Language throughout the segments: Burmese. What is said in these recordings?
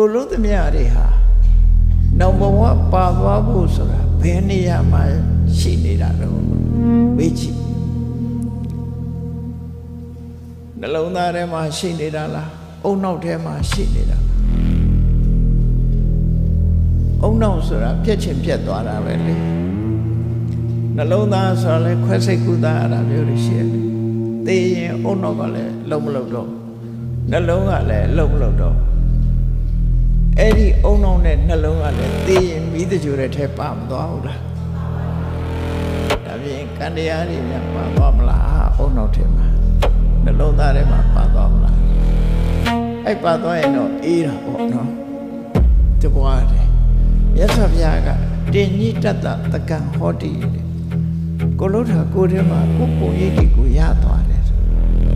ကိုလုံးသမျှတွေဟာနောက်ဘဝပါသွားဖို့ဆိုတာဘယ်နေရာမှာရှိနေတာတော့မေးကြည့်နှလုံးသားထဲမှာရှိနေတာလားအုံနောက်ထဲမှာရှိနေတာလားအုံနောက်ဆိုတာပြက်ချင်ပြက်သွားတာပဲလေနှလုံးသားဆိုတာလည်းခွဲစိတ်ကူးသားရတာမျိုးတွေရှိတယ်သိရင်အုံနောက်ကလည်းလုံးမလုံးတော့နှလုံးကလည်းလုံးမလုံးတော့အဲ့ဒီအုံနောက်နဲ့နှလုံးကလည်းသိရင်မိတကြိုတဲ့ထဲပါမသွားဘူးလားဒါပြင်ကံတရားတွေများပါသွားမလားအုံနောက်ထဲမှာနှလုံးသားထဲမှာပါသွားမလားအဲ့ပါသွားရင်တော့အေးတာပေါ့နော်တပွားတယ်မြတ်စွာဘုရားကတင်ညိတတတကံဟောတိကိုလို့ထာကိုထဲမှာကိုပုံရိပ်တွေကိုရသွားတယ်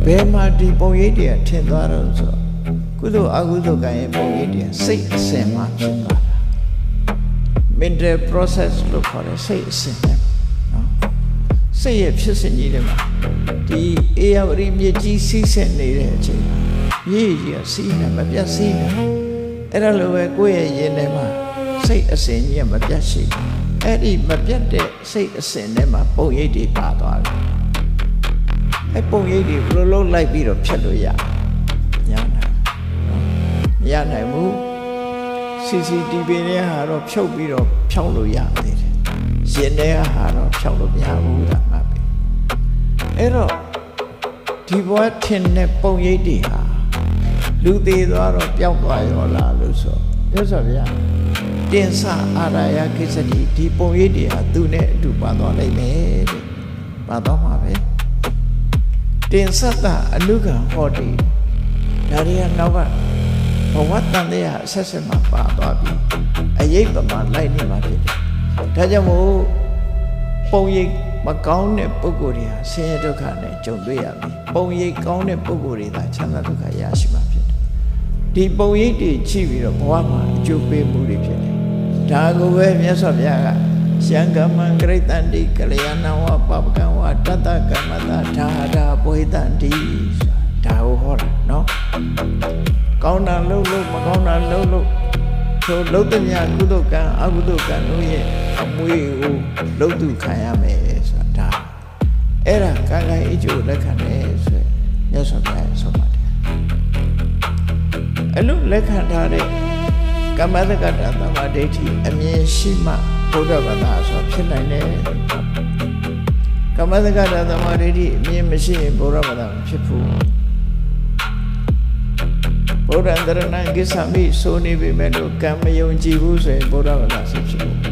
ဘယ်မှာဒီပုံရိပ်တွေကထင်သွားတော့ဆိုကုသိုလ်အကုသိုလ်ကံရဲ့ပုံရိပ်တွေစိတ်အစဉ်မှာဖြစ်သွားတာ mental process လို့ခေါ်တယ်စိတ်အစဉ်နဲ့နော်စိတ်ရဲ့ဖြစ်စဉ်ကြီးတွေမှာဒီအေယဝရီမြေကြီးစီးဆင်းနေတဲ့အချိန်မှာမြေကြီးကစီးနေမပြတ်စီးနေအဲ့ဒါလိုပဲကိုယ့်ရဲ့ရင်ထဲမှာစိတ်အစဉ်ကြီးမပြတ်ရှိအဲ့ဒီမပြတ်တဲ့စိတ်အစဉ်ထဲမှာပုံရိပ်တွေပါသွားတယ်အဲ့ပုံရိပ်တွေဘယ်လိုလုပ်လိုက်ပြီးတော့ဖြတ်လို့ရညာနိုင်မရနိုင်ဘူး CCTV နဲ့ဟာတော့ဖြုတ်ပြီးတော့ဖြောင်းလို့ရသေးတယ်ရင်ထဲဟာတော့ဖြောင်းလို့မရဘူးဒါမှပဲအဲ့တော့ဒီဘဝထင်တဲ့ပုံရိပ်တွေဟာလူသေးသွားတော့ပျောက်သွားရောလားလို့ဆိုမြတ်စွာဘုရားတင်္ဆအာရယကိစ္စတိဒီပုံရိပ်တွေဟာသူနဲ့အတူပါသွားလိမ့်မယ်တဲ့ပါသွားမှာပဲတင်္ဆတအနုကံဟောတိဒါတွေကနောက်ကဘဝတန်တဲ့အဆက်ဆက်မှာပါသွားပြီအရေးပမာလိုက်နေမှာဖြစ်တယ်ဒါကြောင့်မို့ပုံရိပ်မကောင်းတဲ့ပုဂ္ဂိုလ်တွေဟာဆင်းရဲဒုက္ခနဲ့ကြုံတွေ့ရပြီပုံရိပ်ကောင်းတဲ့ပုဂ္ဂိုလ်တွေသာချမ်းသာဒုက္ခရရှိမှာဖြစ်တယ်ဒီပုံရိပ်တွေကြည့်ပြီးတော့ဘဝမှာအကျိုးပေးမှုတွေဖြစ်တယ်ဒါကိုပဲမြတ်စွာဘုရားကရှံကမံဂရိတန္တိကလျာဏဝပပကံဝတတ္တကမ္မတာဒါဒါပွေတန္တိဒါကိုဟောတာနော်ကောင်းတာလုပ်လို့မကောင်းတာလုပ်လို့ဆိုလုပ်တဲ့များကုသိုလ်ကံအကုသိုလ်ကံတို့ရဲ့အမွေကိုလုပ်သူခံရမယ်ဆိုတာအဲ့ဒါကံကံအကျိုးလက်ခံတယ်ဆိုရင်မြတ်စွာဘုရားဆုံးပါတယ်အဲ့လိုလက်ခံထားတဲ့ကမ္မတက္ကတာသမာဓိဋ္ဌိအမြင်ရှိမှဘုဒ္ဓဘာသာဆိုဖြစ်နိုင်တယ်ကမ္မတက္ကတာသမာဓိဋ္ဌိအမြင်မရှိရင်ဘုရားဘာသာမဖြစ်ဘူးဘုရားတရဏံကိစ္ဆာမိဆိုနေပေမဲ့လို့ကံမယုံကြည်ဘူးဆိုရင်ဘုရားဘာသာဆက်ဖြစ်ဘူး